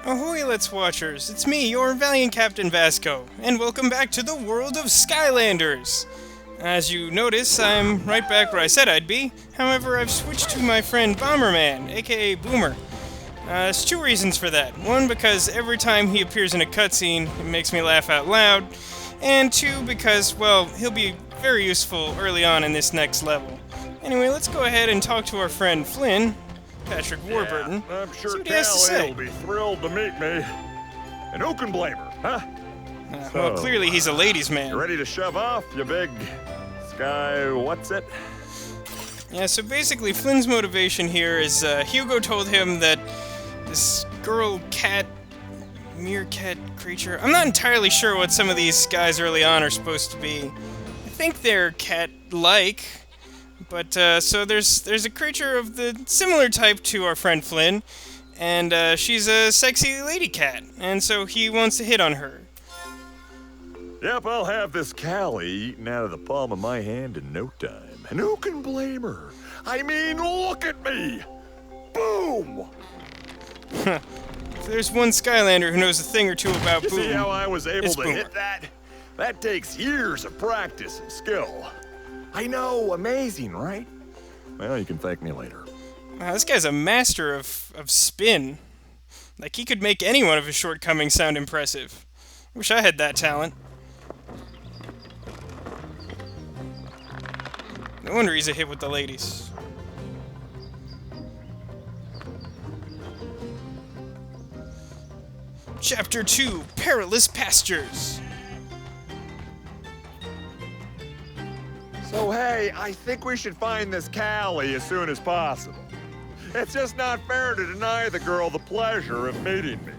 Ahoy, Let's Watchers! It's me, your valiant Captain Vasco, and welcome back to the world of Skylanders! As you notice, I'm right back where I said I'd be. However, I've switched to my friend Bomberman, aka Boomer. There's two reasons for that. One, because every time he appears in a cutscene, it makes me laugh out loud. And two, because, well, he'll be very useful early on in this next level. Anyway, let's go ahead and talk to our friend Flynn, Patrick Warburton. Yeah, I'm sure See what he has to say. Callie will be thrilled to meet me. And who can blame her, huh? Well, clearly he's a ladies' man. You ready to shove off, you big sky what's it? Yeah, so basically Flynn's motivation here is Hugo told him that this girl cat, meerkat creature, I'm not entirely sure what some of these guys early on are supposed to be. I think they're cat-like, but so there's a creature of the similar type to our friend Flynn, and she's a sexy lady cat, and so he wants to hit on her. Yep, I'll have this Callie eaten out of the palm of my hand in no time. And who can blame her? I mean, look at me! Boom! If there's one Skylander who knows a thing or two about You boom, see how I was able it's to Boomer. hit that? That takes years of practice and skill. I know, amazing, right? Well, you can thank me later. Wow, this guy's a master of spin. Like, he could make any one of his shortcomings sound impressive. Wish I had that talent. No wonder he's a hit with the ladies. Chapter 2, Perilous Pastures. So hey, I think we should find this Callie as soon as possible. It's just not fair to deny the girl the pleasure of meeting me.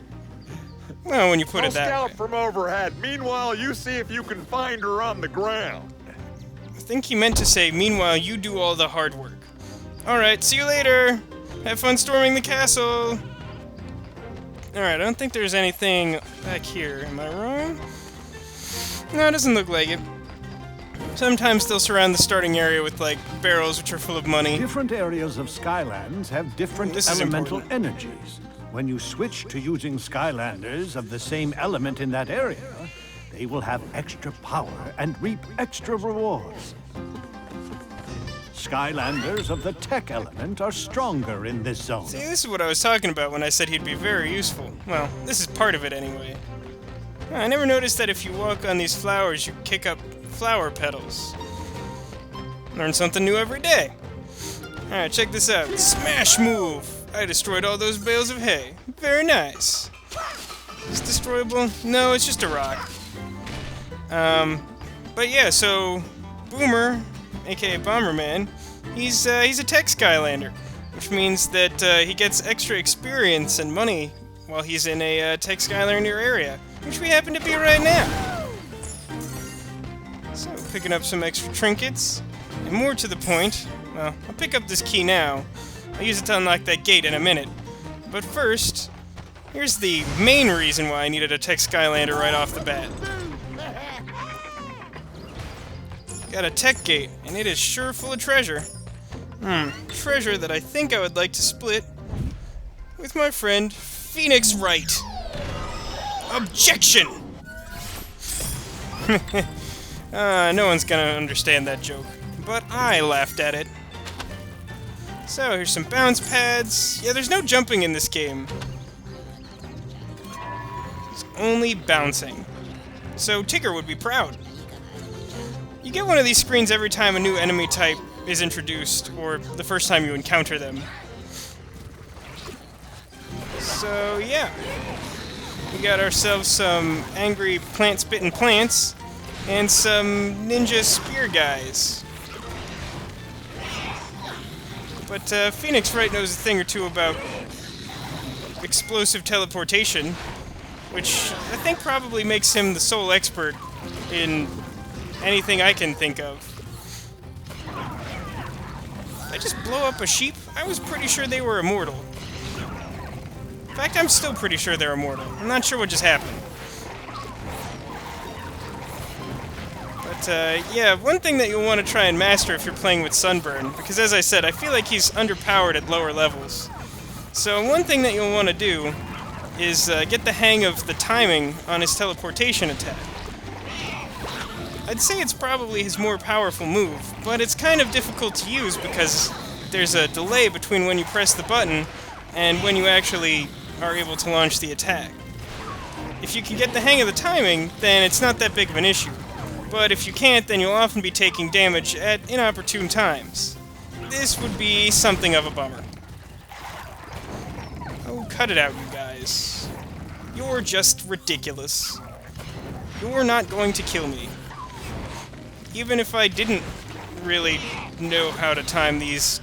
Well, when you put I'll it that scout way. from overhead. Meanwhile, you see if you can find her on the ground. I think he meant to say, meanwhile, you do all the hard work. Alright, see you later! Have fun storming the castle! Alright, I don't think there's anything back here. Am I wrong? No, it doesn't look like it. Sometimes they'll surround the starting area with, like, barrels which are full of money. Different areas of Skylands have different This is elemental important. energies. When you switch to using Skylanders of the same element in that area, they will have extra power and reap extra rewards. Skylanders of the tech element are stronger in this zone. See, this is what I was talking about when I said he'd be very useful. Well, this is part of it anyway. I never noticed that if you walk on these flowers, you kick up flower petals. Learn something new every day. Alright, check this out. Smash move! I destroyed all those bales of hay. Very nice. Is this destroyable? No, it's just a rock. But yeah, so Boomer, aka Bomberman, he's a tech Skylander, which means that he gets extra experience and money while he's in a tech Skylander area, which we happen to be right now. So, picking up some extra trinkets, and more to the point, well, I'll pick up this key now. I'll use it to unlock that gate in a minute. But first, here's the main reason why I needed a tech Skylander right off the bat. Got a tech gate, and it is sure full of treasure. Treasure that I think I would like to split with my friend Phoenix Wright. Objection! No one's gonna understand that joke, but I laughed at it. So, here's some bounce pads. Yeah, there's no jumping in this game. It's only bouncing. So, Tigger would be proud. You get one of these screens every time a new enemy type is introduced, or the first time you encounter them. So, yeah. We got ourselves some angry plant-spitting plants, and some ninja spear guys. But Phoenix Wright knows a thing or two about explosive teleportation, which I think probably makes him the sole expert in anything I can think of. Did I just blow up a sheep? I was pretty sure they were immortal. In fact, I'm still pretty sure they're immortal. I'm not sure what just happened. But, yeah, one thing that you'll want to try and master if you're playing with Sunburn, because as I said, I feel like he's underpowered at lower levels. So one thing that you'll want to do is get the hang of the timing on his teleportation attack. I'd say it's probably his more powerful move, but it's kind of difficult to use because there's a delay between when you press the button and when you actually are able to launch the attack. If you can get the hang of the timing, then it's not that big of an issue. But if you can't, then you'll often be taking damage at inopportune times. This would be something of a bummer. Oh, cut it out, you guys. You're just ridiculous. You're not going to kill me. Even if I didn't really know how to time these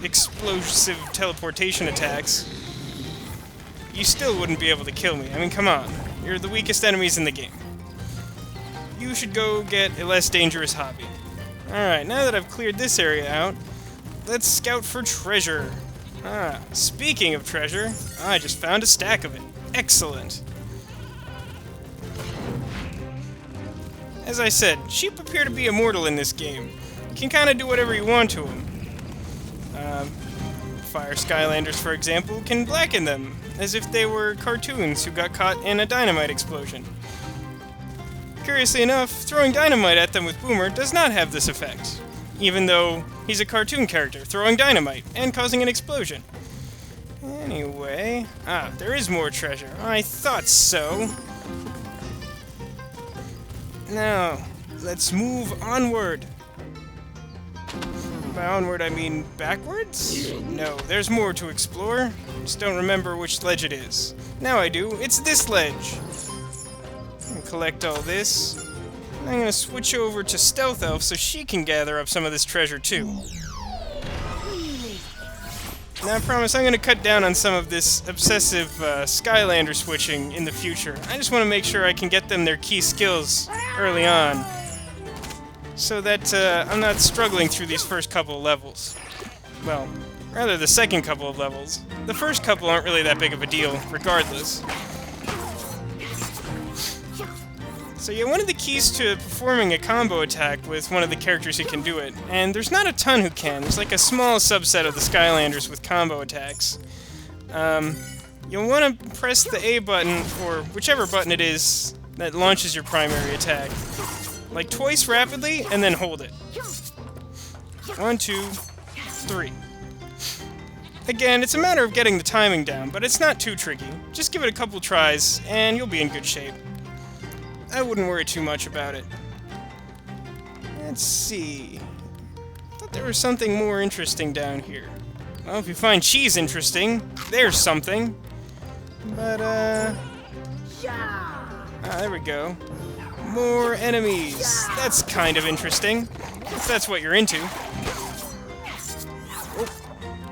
explosive teleportation attacks, you still wouldn't be able to kill me. I mean, come on. You're the weakest enemies in the game. You should go get a less dangerous hobby. Alright, now that I've cleared this area out, let's scout for treasure. Speaking of treasure, I just found a stack of it. Excellent. As I said, sheep appear to be immortal in this game. You can kind of do whatever you want to them. Fire Skylanders, for example, can blacken them, as if they were cartoons who got caught in a dynamite explosion. Curiously enough, throwing dynamite at them with Boomer does not have this effect, even though he's a cartoon character throwing dynamite and causing an explosion. Anyway, there is more treasure. I thought so. Now, let's move onward. By onward, I mean backwards? No, there's more to explore. Just don't remember which ledge it is. Now I do. It's this ledge. Collect all this. I'm gonna switch over to Stealth Elf so she can gather up some of this treasure too. Now I promise I'm gonna cut down on some of this obsessive Skylander switching in the future. I just want to make sure I can get them their key skills early on, so that I'm not struggling through these first couple of levels. Well, rather the second couple of levels. The first couple aren't really that big of a deal, regardless. So yeah, one of the keys to performing a combo attack with one of the characters who can do it, and there's not a ton who can, there's like a small subset of the Skylanders with combo attacks. You'll want to press the A button, or whichever button it is that launches your primary attack, like twice rapidly, and then hold it. 1, 2, 3. Again, it's a matter of getting the timing down, but it's not too tricky. Just give it a couple tries, and you'll be in good shape. I wouldn't worry too much about it. Let's see. I thought there was something more interesting down here. Well, if you find cheese interesting, there's something. But, there we go. More enemies. That's kind of interesting, if that's what you're into. Oh,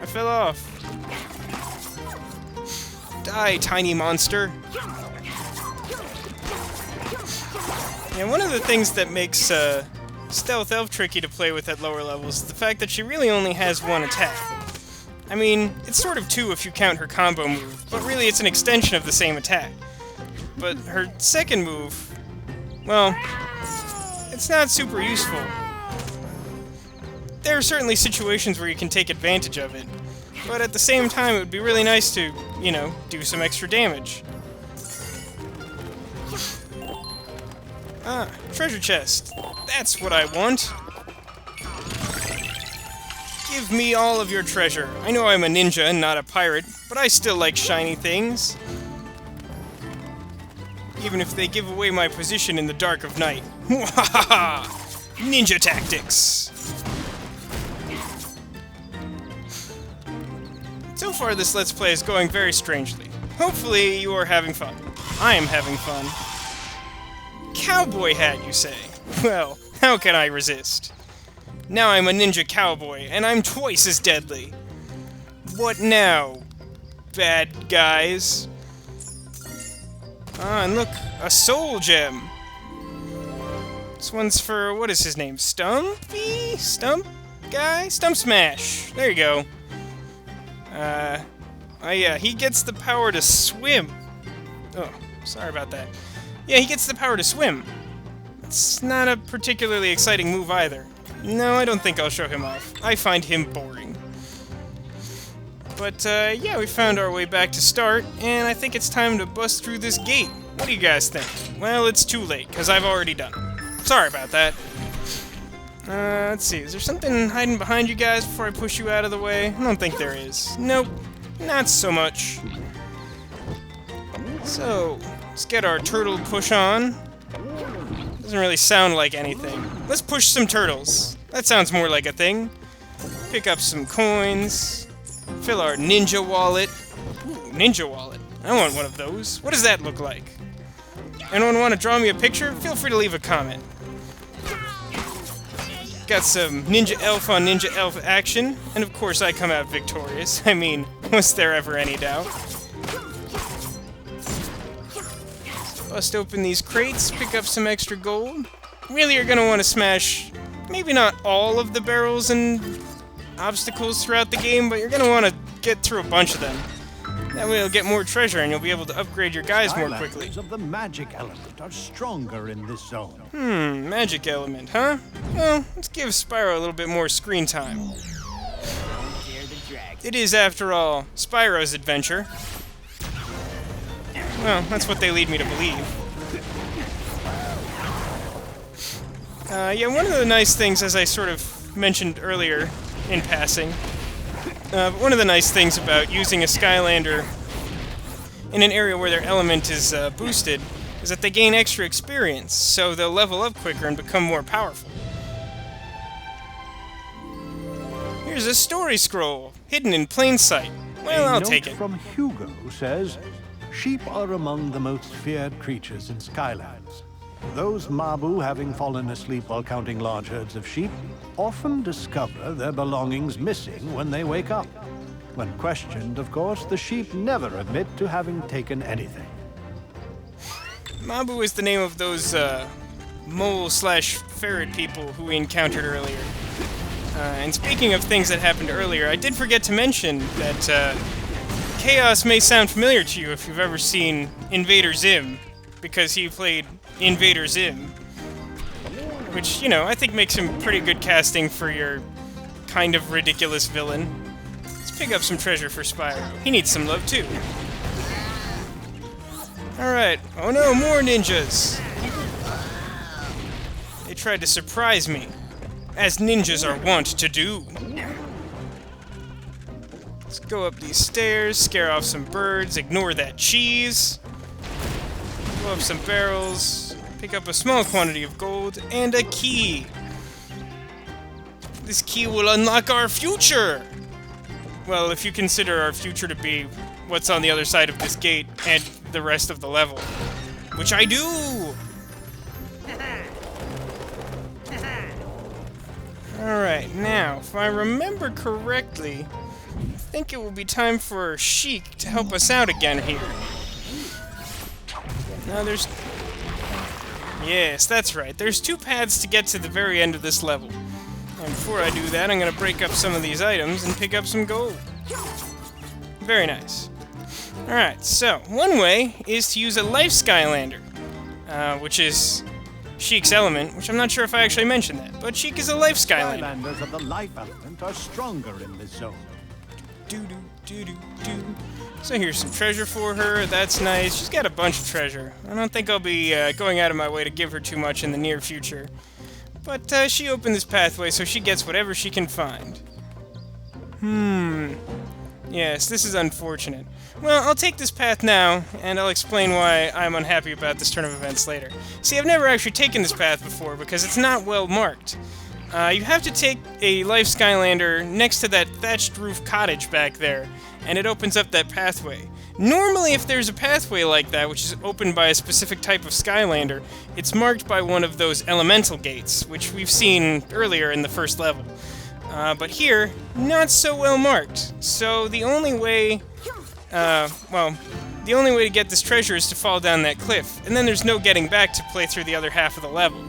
I fell off. Die, tiny monster. And one of the things that makes Stealth Elf tricky to play with at lower levels is the fact that she really only has one attack. I mean, it's sort of two if you count her combo move, but really it's an extension of the same attack. But her second move, well, it's not super useful. There are certainly situations where you can take advantage of it, but at the same time it would be really nice to, you know, do some extra damage. Treasure chest. That's what I want. Give me all of your treasure. I know I'm a ninja and not a pirate, but I still like shiny things. Even if they give away my position in the dark of night. Wahaha! Ninja tactics! So far this Let's Play is going very strangely. Hopefully you are having fun. I am having fun. Cowboy hat, you say? Well, how can I resist? Now I'm a ninja cowboy, and I'm twice as deadly. What now, bad guys? And look, a soul gem. This one's for, what is his name? Stumpy? Stump guy? Stump Smash. There you go. Oh yeah, he gets the power to swim. Oh, sorry about that. Yeah, he gets the power to swim. It's not a particularly exciting move either. No, I don't think I'll show him off. I find him boring. But, yeah, we found our way back to start, and I think it's time to bust through this gate. What do you guys think? Well, it's too late, because I've already done it. Sorry about that. Let's see, is there something hiding behind you guys before I push you out of the way? I don't think there is. Nope, not so much. So, let's get our turtle push on. Doesn't really sound like anything. Let's push some turtles. That sounds more like a thing. Pick up some coins. Fill our ninja wallet. Ooh, ninja wallet. I want one of those. What does that look like? Anyone want to draw me a picture? Feel free to leave a comment. Got some Ninja Elf on Ninja Elf action, and of course I come out victorious. I mean, was there ever any doubt? Bust open these crates, pick up some extra gold. Really, you're gonna want to smash, maybe not all of the barrels and obstacles throughout the game, but you're gonna want to get through a bunch of them. That way you'll get more treasure and you'll be able to upgrade your guys more quickly. Skylanders of the magic element are stronger in this zone. Magic element, huh? Well, let's give Spyro a little bit more screen time. It is, after all, Spyro's adventure. Well, that's what they lead me to believe. Yeah, one of the nice things, as I sort of mentioned earlier in passing, one of the nice things about using a Skylander in an area where their element is boosted is that they gain extra experience, so they'll level up quicker and become more powerful. Here's a story scroll, hidden in plain sight. Well, I'll take it. A note from Hugo says, sheep are among the most feared creatures in Skylands. Those Mabu, having fallen asleep while counting large herds of sheep, often discover their belongings missing when they wake up. When questioned, of course, the sheep never admit to having taken anything. Mabu is the name of those mole/ferret people who we encountered earlier. And speaking of things that happened earlier, I did forget to mention that Chaos may sound familiar to you if you've ever seen Invader Zim, because he played Invader Zim, which, you know, I think makes him pretty good casting for your kind of ridiculous villain. Let's pick up some treasure for Spyro. He needs some love, too. Alright. Oh no, more ninjas! They tried to surprise me, as ninjas are wont to do. Let's go up these stairs, scare off some birds, ignore that cheese. Blow up some barrels, pick up a small quantity of gold, and a key. This key will unlock our future! Well, if you consider our future to be what's on the other side of this gate and the rest of the level. Which I do! Alright, now, if I remember correctly, I think it will be time for Sheik to help us out again here. Now there's... Yes, that's right. There's two paths to get to the very end of this level. And before I do that, I'm going to break up some of these items and pick up some gold. Very nice. Alright, so, one way is to use a Life Skylander, which is Sheik's element, which I'm not sure if I actually mentioned that, but Sheik is a Life Skylander. Skylanders of the life element are stronger in this zone. So here's some treasure for her, that's nice. She's got a bunch of treasure. I don't think I'll be going out of my way to give her too much in the near future. But she opened this pathway, so she gets whatever she can find. Yes, this is unfortunate. Well, I'll take this path now, and I'll explain why I'm unhappy about this turn of events later. See, I've never actually taken this path before, because it's not well marked. You have to take a Life Skylander next to that thatched roof cottage back there, and it opens up that pathway. Normally, if there's a pathway like that, which is opened by a specific type of Skylander, it's marked by one of those elemental gates, which we've seen earlier in the first level. But here, not so well marked. So the only way, the only way to get this treasure is to fall down that cliff, and then there's no getting back to play through the other half of the level.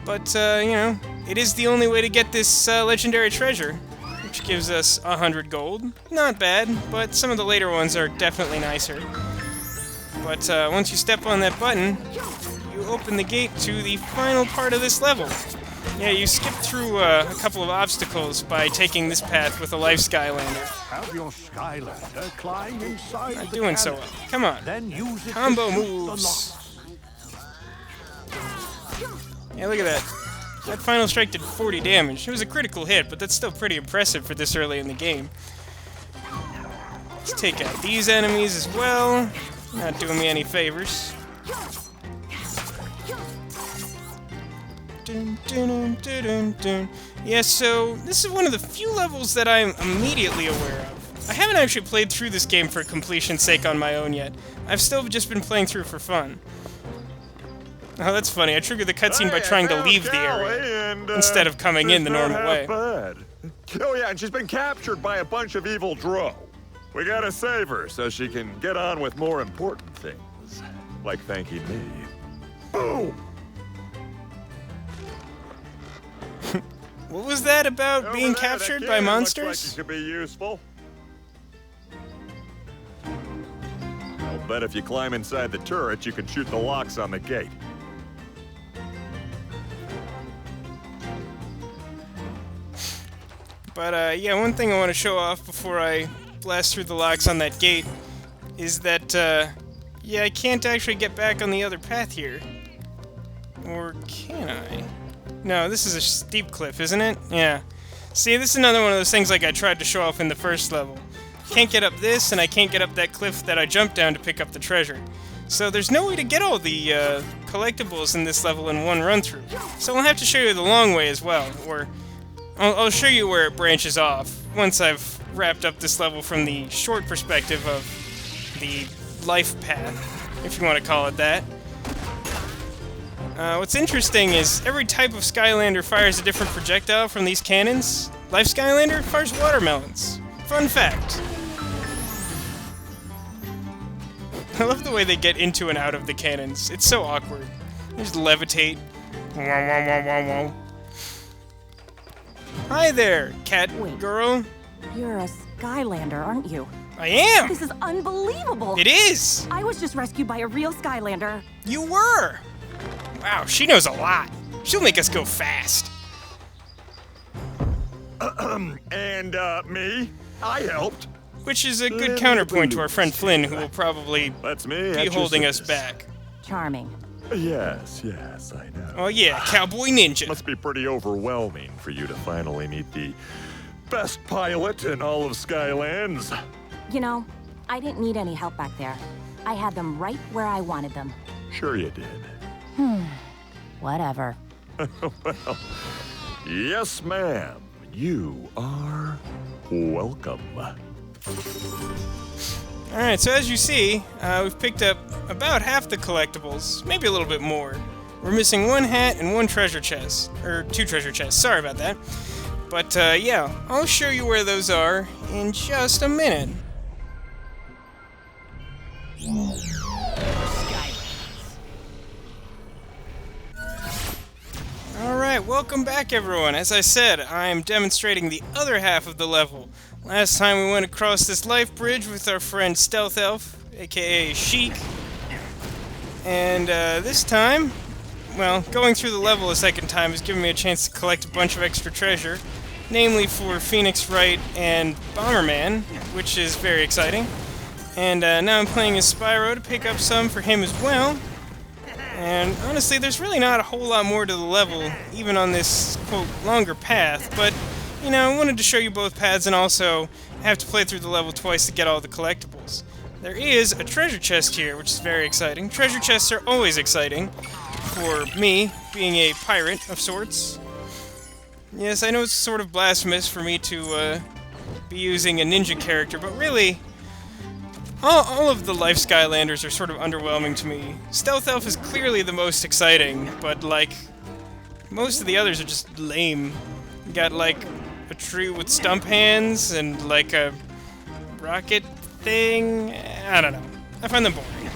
But, you know, it is the only way to get this legendary treasure, which gives us 100 gold. Not bad, but some of the later ones are definitely nicer. But once you step on that button, you open the gate to the final part of this level. Yeah, you skip through a couple of obstacles by taking this path with a life Skylander. Have your Skylander climb inside Not the doing so cannon. well. Come on. Then use it Combo to shoot the moves. locks. Yeah, look at that. That final strike did 40 damage. It was a critical hit, but that's still pretty impressive for this early in the game. Let's take out these enemies as well. Not doing me any favors. Dun, dun, dun, dun, dun, dun. Yeah, so this is one of the few levels that I'm immediately aware of. I haven't actually played through this game for completion's sake on my own yet. I've still just been playing through for fun. Oh, that's funny. I triggered the cutscene by trying to leave the area instead of coming in the normal way. Bad. Oh yeah, and she's been captured by a bunch of evil drow. We gotta save her so she can get on with more important things, like thanking me. Boom! What was that about being captured by monsters? Looks like it could be useful. I'll bet if you climb inside the turret, you can shoot the locks on the gate. But, yeah, one thing I want to show off before I blast through the locks on that gate is that, yeah, I can't actually get back on the other path here. Or can I? No, this is a steep cliff, isn't it? Yeah. See, this is another one of those things like I tried to show off in the first level. Can't get up this, and I can't get up that cliff that I jumped down to pick up the treasure. So there's no way to get all the collectibles in this level in one run-through. So I'll have to show you the long way as well, or I'll show you where it branches off once I've wrapped up this level from the short perspective of the life path, if you want to call it that. What's interesting is every type of Skylander fires a different projectile from these cannons. Life Skylander fires watermelons. Fun fact. I love the way they get into and out of the cannons. It's so awkward. They just levitate. Hi there, cat girl. You're a Skylander, aren't you? I am! This is unbelievable! It is! I was just rescued by a real Skylander. You were! Wow, she knows a lot. She'll make us go fast. And, me? I helped. Which is a good counterpoint to our friend Flynn, who will probably That's me. be holding us back. Charming. Yes, I know. Oh yeah, Cowboy Ninja. Must be pretty overwhelming for you to finally meet the best pilot in all of Skylands. You know, I didn't need any help back there. I had them right where I wanted them. Sure you did. Whatever. Well, yes, ma'am. You are welcome. Alright, so as you see, we've picked up about half the collectibles, maybe a little bit more. We're missing one hat and one treasure chest. Or 2 treasure chests, sorry about that. But, yeah, I'll show you where those are in just a minute. Alright, welcome back everyone. As I said, I'm demonstrating the other half of the level. Last time we went across this life bridge with our friend Stealth Elf, aka Sheik. And this time, well, going through the level a second time has given me a chance to collect a bunch of extra treasure. Namely for Phoenix Wright and Bomberman, which is very exciting. And now I'm playing as Spyro to pick up some for him as well. And honestly, there's really not a whole lot more to the level, even on this, quote, longer path, but, you know, I wanted to show you both paths and also have to play through the level twice to get all the collectibles. There is a treasure chest here, which is very exciting. Treasure chests are always exciting, for me, being a pirate of sorts. Yes, I know it's sort of blasphemous for me to be using a ninja character, but really, all of the Life Skylanders are sort of underwhelming to me. Stealth Elf is clearly the most exciting, but, like, most of the others are just lame. You got, like, a tree with stump hands and, like, a rocket thing. I don't know. I find them boring.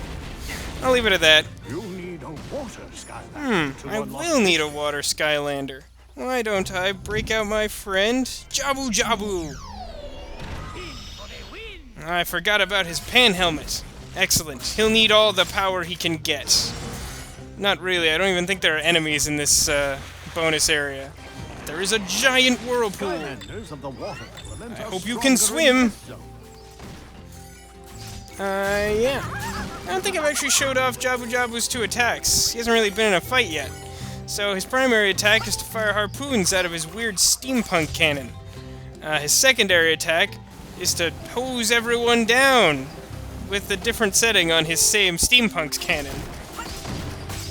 I'll leave it at that. You'll need a water Skylander. I will need a water Skylander. Why don't I break out my friend, Jabu Jabu? I forgot about his pan helmet. Excellent. He'll need all the power he can get. Not really. I don't even think there are enemies in this bonus area. There is a giant whirlpool. Skylanders of the water element I are hope you can stronger in swim. this zone. Yeah. I don't think I've actually showed off Jabu Jabu's 2 attacks. He hasn't really been in a fight yet. So his primary attack is to fire harpoons out of his weird steampunk cannon. His secondary attack is to hose everyone down with a different setting on his same steampunk's cannon.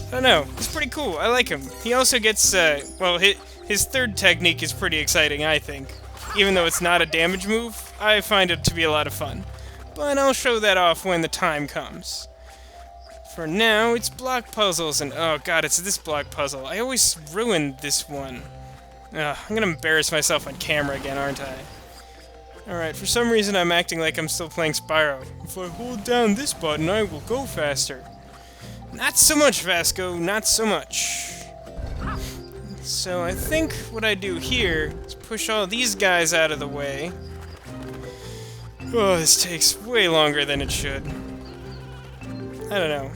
I don't know, he's pretty cool, I like him. He also gets, well, his third technique is pretty exciting, I think. Even though it's not a damage move, I find it to be a lot of fun. But I'll show that off when the time comes. For now, it's block puzzles, and oh god, it's this block puzzle. I always ruin this one. Ugh, I'm gonna embarrass myself on camera again, aren't I? Alright, for some reason I'm acting like I'm still playing Spyro. If I hold down this button, I will go faster. Not so much, Vasco, not so much. So I think what I do here is push all these guys out of the way. Oh, this takes way longer than it should. I don't know.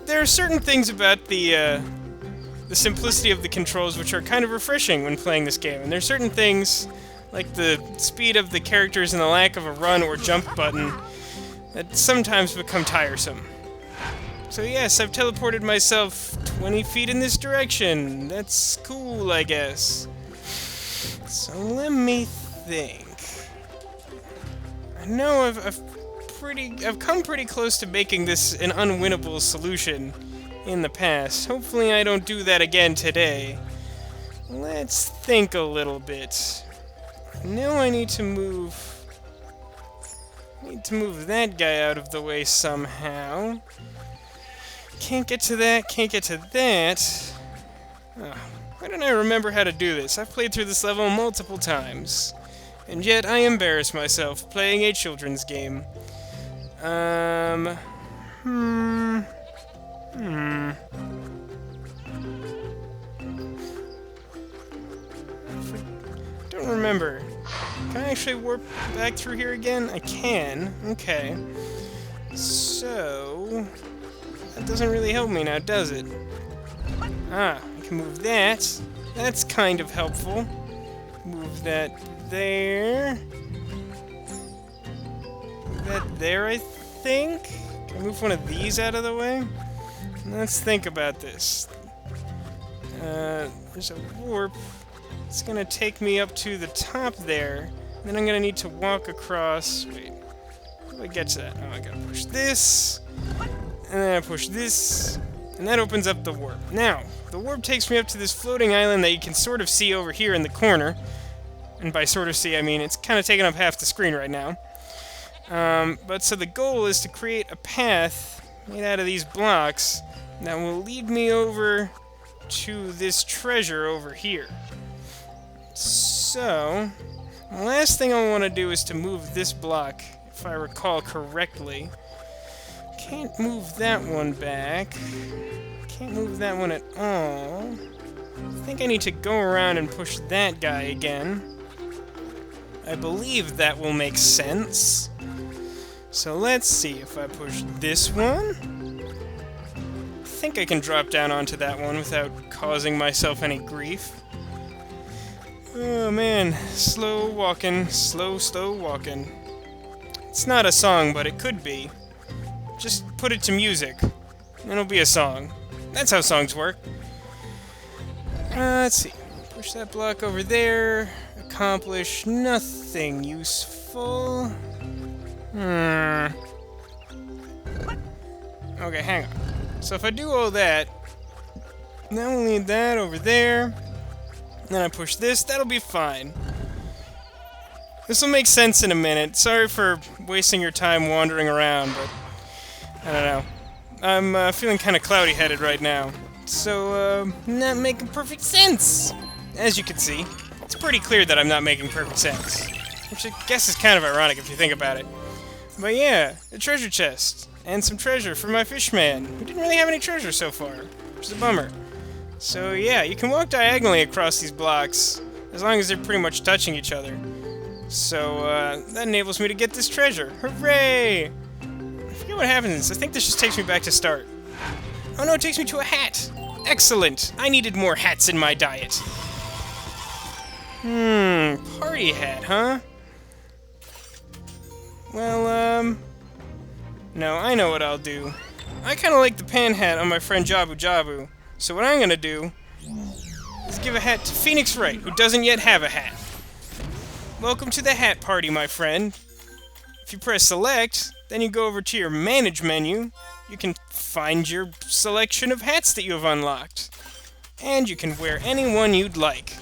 There are certain things about the simplicity of the controls which are kind of refreshing when playing this game, and there are certain things, like the speed of the characters and the lack of a run or jump button, that sometimes become tiresome. So yes, I've teleported myself 20 feet in this direction. That's cool, I guess. So let me think. I know I've come pretty close to making this an unwinnable solution in the past. Hopefully I don't do that again today. Let's think a little bit. Now I need to move that guy out of the way somehow. Can't get to that, can't get to that. Oh, why don't I remember how to do this? I've played through this level multiple times. And yet I embarrass myself playing a children's game. I don't remember. Can I actually warp back through here again? I can. Okay. So that doesn't really help me now, does it? Ah, I can move that. That's kind of helpful. Move that there. Move that there, I think? Can I move one of these out of the way? Let's think about this. There's a warp. It's gonna take me up to the top there. Then I'm gonna need to walk across. Wait. How do I get to that? Oh, I gotta push this. And then I push this. And that opens up the warp. Now, the warp takes me up to this floating island that you can sort of see over here in the corner. And by sort of see, I mean it's kind of taking up half the screen right now. But so the goal is to create a path made out of these blocks that will lead me over to this treasure over here. So, the last thing I want to do is to move this block, if I recall correctly. Can't move that one back. Can't move that one at all. I think I need to go around and push that guy again. I believe that will make sense. So let's see if I push this one. I think I can drop down onto that one without causing myself any grief. Oh man, slow walking, slow walking. It's not a song, but it could be. Just put it to music. It'll be a song. That's how songs work. Let's see. Push that block over there. Accomplish nothing useful. Okay, hang on. So if I do all that, now we'll need that over there. Then I push this, that'll be fine. This will make sense in a minute. Sorry for wasting your time wandering around, but I don't know. I'm feeling kind of cloudy-headed right now. So, not making perfect sense. As you can see, it's pretty clear that I'm not making perfect sense. Which I guess is kind of ironic if you think about it. But yeah, a treasure chest. And some treasure for my fishman, who didn't really have any treasure so far, which is a bummer. So yeah, you can walk diagonally across these blocks, as long as they're pretty much touching each other. So, that enables me to get this treasure. Hooray! I forget what happens. I think this just takes me back to start. Oh no, it takes me to a hat! Excellent! I needed more hats in my diet. Party hat, huh? Well, no, I know what I'll do. I kinda like the pan hat on my friend Jabu Jabu, so what I'm gonna do is give a hat to Phoenix Wright, who doesn't yet have a hat. Welcome to the hat party, my friend. If you press select, then you go over to your manage menu, you can find your selection of hats that you have unlocked. And you can wear any one you'd like.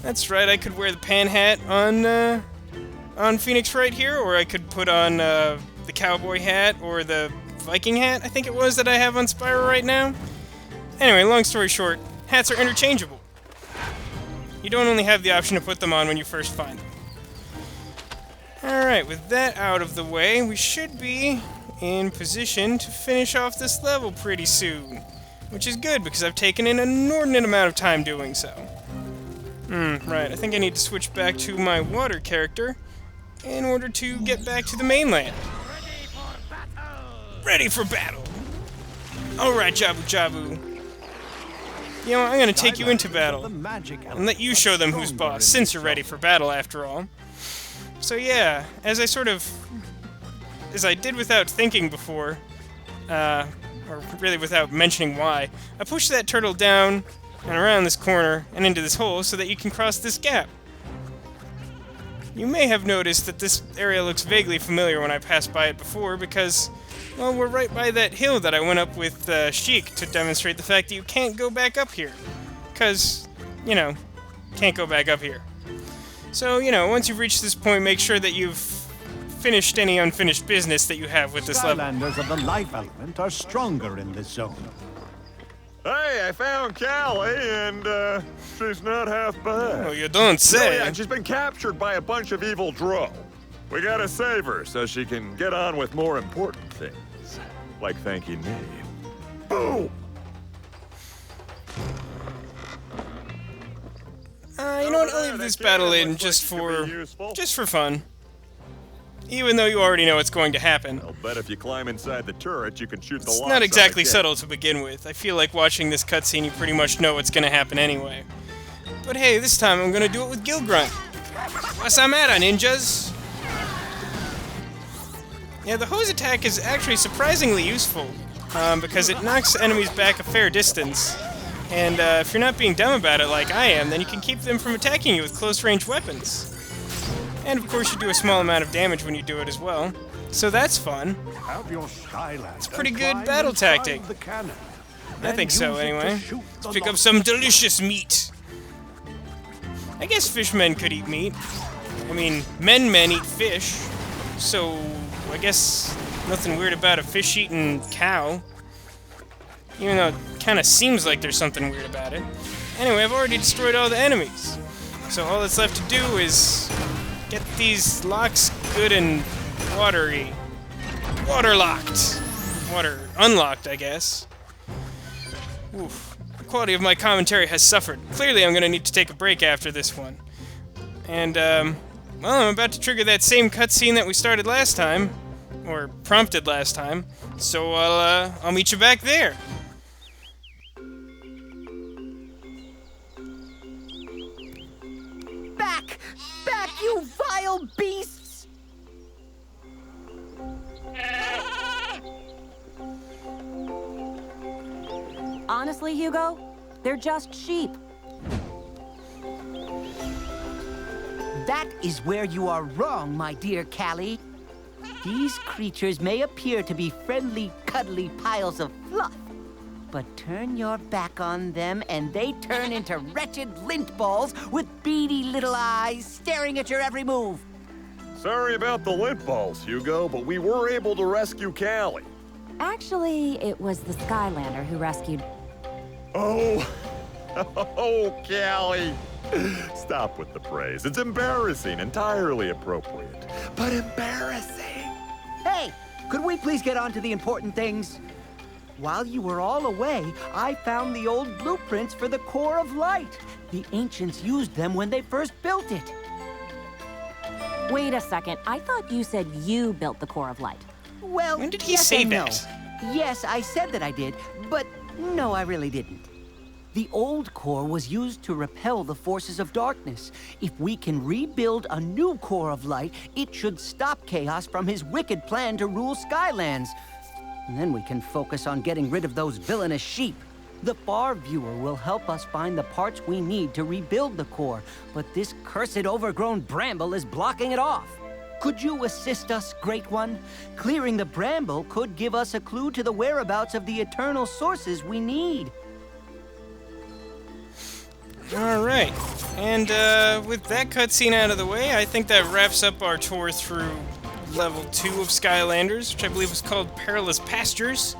That's right, I could wear the pan hat on Phoenix Wright here, or I could put on the cowboy hat or the Viking hat, I think it was, that I have on Spyro right now. Anyway, long story short, hats are interchangeable. You don't only have the option to put them on when you first find them. Alright, with that out of the way, we should be in position to finish off this level pretty soon. Which is good, because I've taken an inordinate amount of time doing so. Right, I think I need to switch back to my water character in order to get back to the mainland. Ready for battle! Alright, Jabu Jabu. You know, I'm gonna take you into battle, and let you show them who's boss, since you're ready for battle after all. So yeah, as I did without thinking before, or really without mentioning why, I pushed that turtle down and around this corner and into this hole so that you can cross this gap. You may have noticed that this area looks vaguely familiar when I passed by it before because, well, we're right by that hill that I went up with Sheik to demonstrate the fact that you can't go back up here. Because, you know, can't go back up here. So, you know, once you've reached this point, make sure that you've finished any unfinished business that you have with this level. Skylanders of the life element are stronger in this zone. Hey, I found Callie, and she's not half bad. Oh, you don't say. Oh, yeah, and she's been captured by a bunch of evil drow. We gotta save her so she can get on with more important things, like thanking me. Boom! You know what? I'll leave this battle in just for fun. Even though you already know what's going to happen. I'll bet if you climb inside the turret, you can shoot the It's locks not on exactly the gate. subtle to begin with. I feel like watching this cutscene, you pretty much know what's gonna happen anyway. But hey, this time I'm gonna do it with Gil Grunt. What's the matter, ninjas? Yeah, the hose attack is actually surprisingly useful, because it knocks enemies back a fair distance. And if you're not being dumb about it like I am, then you can keep them from attacking you with close-range weapons. And of course you do a small amount of damage when you do it as well. So that's fun. It's a pretty good battle tactic. I think so, anyway. Let's pick up some delicious meat. I guess fishmen could eat meat. I mean, men eat fish. So, I guess nothing weird about a fish-eating cow. Even though it kind of seems like there's something weird about it. Anyway, I've already destroyed all the enemies. So all that's left to do is get these locks good and watery. Water-locked. Water unlocked, I guess. Oof. The quality of my commentary has suffered. Clearly I'm going to need to take a break after this one. And, well, I'm about to trigger that same cutscene that we started last time. Or prompted last time. So I'll meet you back there. Back! Back, you vile beasts! Honestly, Hugo, they're just sheep. That is where you are wrong, my dear Callie. These creatures may appear to be friendly, cuddly piles of fluff, but turn your back on them and they turn into wretched lint balls with beady little eyes staring at your every move. Sorry about the lint balls, Hugo, but we were able to rescue Callie. Actually, it was the Skylander who rescued... Oh, oh, Callie. Stop with the praise. It's embarrassing, entirely appropriate, but embarrassing. Hey, could we please get on to the important things? While you were all away, I found the old blueprints for the Core of Light. The ancients used them when they first built it. Wait a second, I thought you said you built the Core of Light. Well, When did he yes say and no. that? Yes, I said that I did, but no, I really didn't. The old core was used to repel the forces of darkness. If we can rebuild a new core of light, it should stop Chaos from his wicked plan to rule Skylands. And then we can focus on getting rid of those villainous sheep. The Far Viewer will help us find the parts we need to rebuild the core, but this cursed overgrown bramble is blocking it off. Could you assist us, Great One? Clearing the bramble could give us a clue to the whereabouts of the eternal sources we need. Alright, and with that cutscene out of the way, I think that wraps up our tour through level 2 of Skylanders, which I believe was called Perilous Pastures.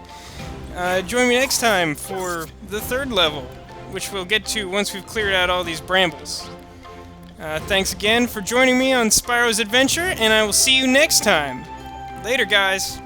Join me next time for the 3rd level, which we'll get to once we've cleared out all these brambles. Thanks again for joining me on Spyro's adventure, and I will see you next time. Later, guys.